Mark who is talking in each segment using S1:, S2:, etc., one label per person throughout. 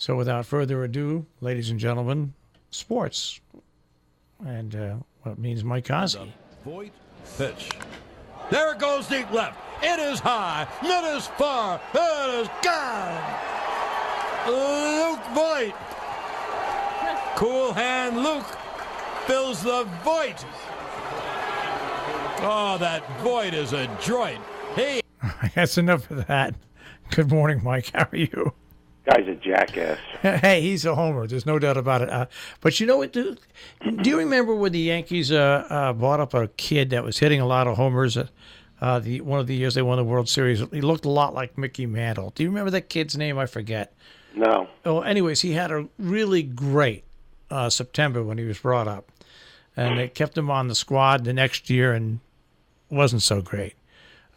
S1: So without further ado, ladies and gentlemen, sports. And what means Mike Cozzi.
S2: Voigt pitch. There it goes deep left. It is high. It is far. It is gone. Luke Voigt. Cool hand Luke fills the void. Oh, that void is a droid. Hey.
S1: That's enough of that. Good morning, Mike. How are you?
S3: Guy's a jackass.
S1: Hey, he's a homer. There's no doubt about it. But you know what, dude? Do you remember when the Yankees bought up a kid that was hitting a lot of homers? One of the years they won the World Series. He looked a lot like Mickey Mantle. Do you remember that kid's name? I forget.
S3: No.
S1: Oh, anyways, he had a really great September when he was brought up. And they kept him on the squad the next year and wasn't so great.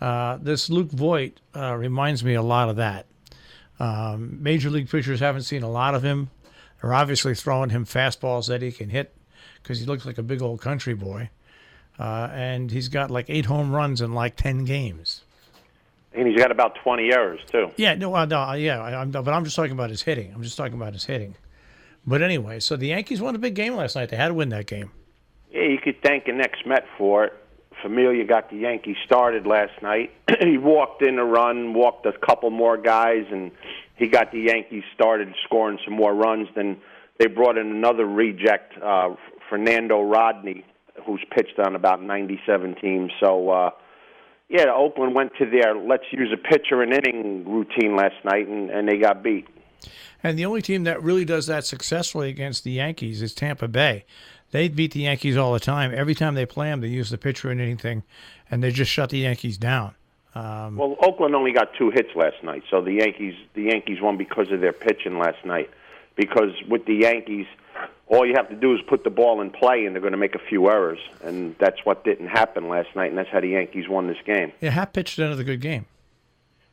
S1: This Luke Voigt reminds me a lot of that. Major league pitchers haven't seen a lot of him. They're obviously throwing him fastballs that he can hit because he looks like a big old country boy. And he's got like 8 home runs in like 10 games.
S3: And he's got about 20 errors, too.
S1: Yeah, but I'm just talking about his hitting. But anyway, so the Yankees won a big game last night. They had to win that game.
S3: Yeah, you could thank an ex-Met for it. Familia got the Yankees started last night. He walked in a run, walked a couple more guys, and he got the Yankees started scoring some more runs. Then they brought in another reject, Fernando Rodney, who's pitched on about 97 teams. So, Oakland went to their let's use a pitcher an inning routine last night, and they got beat.
S1: And the only team that really does that successfully against the Yankees is Tampa Bay. They beat the Yankees all the time. Every time they play them, they use the pitcher in anything, and they just shut the Yankees down.
S3: Well, Oakland only got 2 hits last night, so the Yankees won because of their pitching last night. Because with the Yankees, all you have to do is put the ball in play, and they're going to make a few errors, and that's what didn't happen last night, and that's how the Yankees won this game.
S1: Yeah, Happ pitched another good game.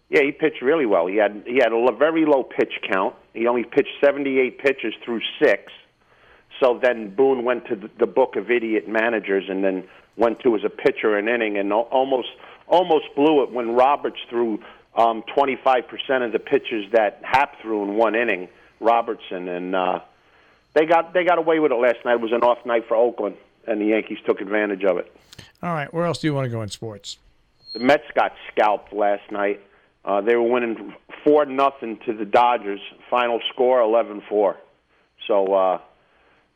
S3: Yeah, he pitched really well. He had a very low pitch count. He only pitched 78 pitches through 6. So then Boone went to the book of idiot managers and then went to as a pitcher an inning and almost blew it when Roberts threw 25% of the pitches that Happ threw in one inning, Robertson, and they got away with it last night. It was an off night for Oakland, and the Yankees took advantage of it.
S1: All right, where else do you want to go in sports?
S3: The Mets got scalped last night. They were winning 4-0 to the Dodgers. Final score 11-4. So.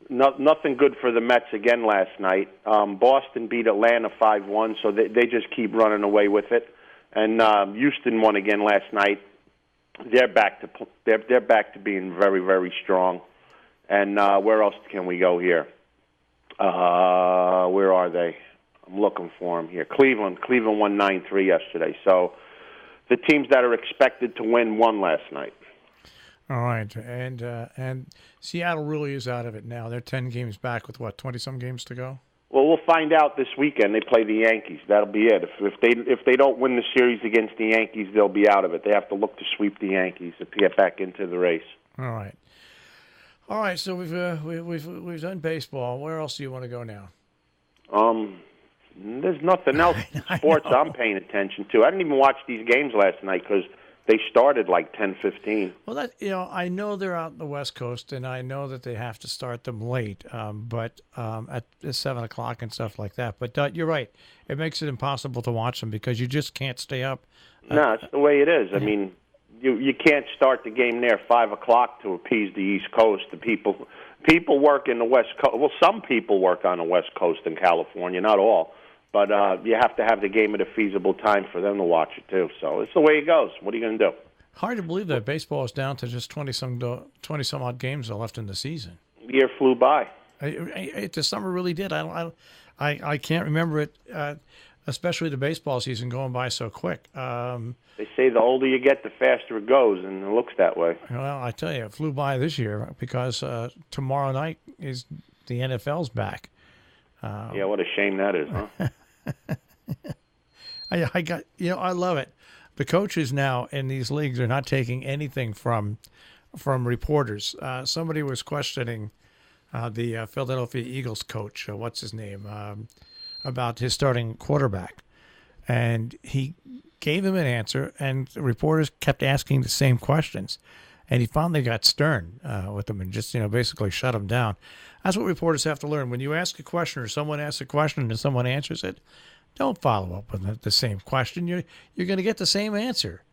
S3: Nothing good for the Mets again last night. Boston beat Atlanta 5-1, so they just keep running away with it. And Houston won again last night. They're back to being very, very strong. And where else can we go here? Where are they? I'm looking for them here. Cleveland won 9-3 yesterday. So the teams that are expected to win won last night.
S1: All right, and Seattle really is out of it now. They're 10 games back with, 20-some games to go?
S3: Well, we'll find out this weekend. They play the Yankees. That'll be it. If they don't win the series against the Yankees, they'll be out of it. They have to look to sweep the Yankees to get back into the race.
S1: All right. So we've done baseball. Where else do you want to go now?
S3: There's nothing else in sports I'm paying attention to. I didn't even watch these games last night because they started like 10:15.
S1: Well, I know they're out in the West Coast, and I know that they have to start them late, but at 7 o'clock and stuff like that. But you're right; it makes it impossible to watch them because you just can't stay up.
S3: No, it's the way it is. I mean, you can't start the game there 5 o'clock to appease the East Coast. The people work in the West Coast. Well, some people work on the West Coast in California, not all. But you have to have the game at a feasible time for them to watch it, too. So it's the way it goes. What are you going to do?
S1: Hard to believe that baseball is down to just 20-some odd games left in the season.
S3: The year flew by.
S1: The summer really did. I can't remember it, especially the baseball season going by so quick.
S3: They say the older you get, the faster it goes, and it looks that way.
S1: Well, I tell you, it flew by this year because tomorrow night is the NFL's back.
S3: Yeah, what a shame that is, huh?
S1: I love it. The coaches now in these leagues are not taking anything from reporters. Somebody was questioning the Philadelphia Eagles coach, what's his name, about his starting quarterback. And he gave him an answer, and the reporters kept asking the same questions. And he finally got stern with them and just, basically shut them down. That's what reporters have to learn. When you ask a question or someone asks a question and someone answers it, don't follow up with the same question. You're going to get the same answer.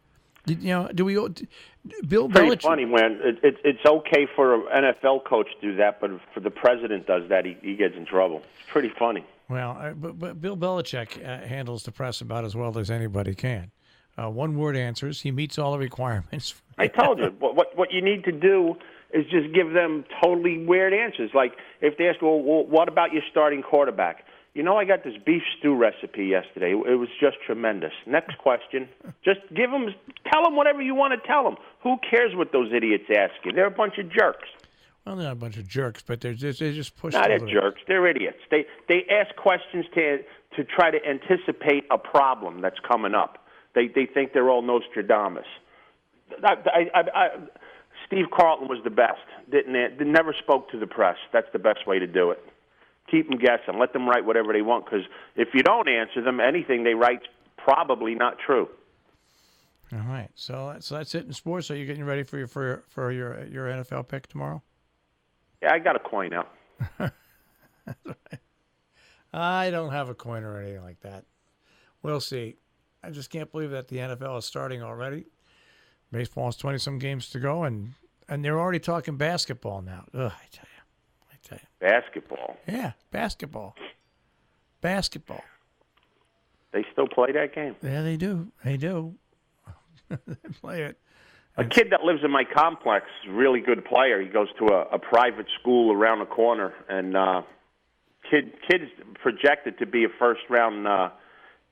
S1: Bill Belichick?
S3: Funny, man. It's okay for an NFL coach to do that, but if the president does that, he gets in trouble. It's pretty funny.
S1: Well, but Bill Belichick handles the press about as well as anybody can. One-word answers. He meets all the requirements.
S3: I told you. What you need to do is just give them totally weird answers. Like if they ask, well, what about your starting quarterback? I got this beef stew recipe yesterday. It was just tremendous. Next question. Just tell them whatever you want to tell them. Who cares what those idiots ask you? They're a bunch of jerks.
S1: Well, they're not a bunch of jerks, but they just push.
S3: No, they're jerks. They're idiots. They ask questions to try to anticipate a problem that's coming up. They think they're all Nostradamus. Steve Carlton was the best. Never spoke to the press. That's the best way to do it. Keep them guessing. Let them write whatever they want, because if you don't answer them, anything they write's probably not true.
S1: All right. So that's it in sports. Are you getting ready for your NFL pick tomorrow?
S3: Yeah, I got a coin out.
S1: I don't have a coin or anything like that. We'll see. I just can't believe that the NFL is starting already. Baseball has 20-some games to go, and they're already talking basketball now. Ugh, I tell you.
S3: Basketball?
S1: Yeah, basketball. Basketball.
S3: They still play that game?
S1: Yeah, they do. They play it.
S3: A kid that lives in my complex, really good player. He goes to a private school around the corner, and kid's projected to be a first-round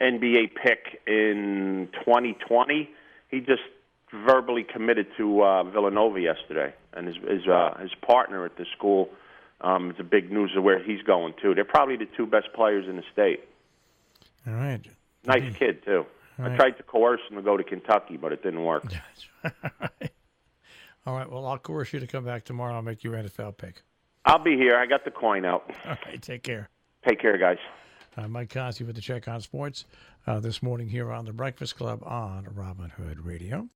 S3: NBA pick in 2020. He just verbally committed to Villanova yesterday, and his partner at the school is a big news of where he's going to. They're probably the two best players in the state.
S1: All right.
S3: Nice kid, too. I tried to coerce him to go to Kentucky, but it didn't work.
S1: All right. Well, I'll coerce you to come back tomorrow. I'll make your NFL pick.
S3: I'll be here. I got the coin out.
S1: All right. Take care.
S3: Take care, guys.
S1: Mike Cozzi with the Check on Sports this morning here on The Breakfast Club on Robin Hood Radio.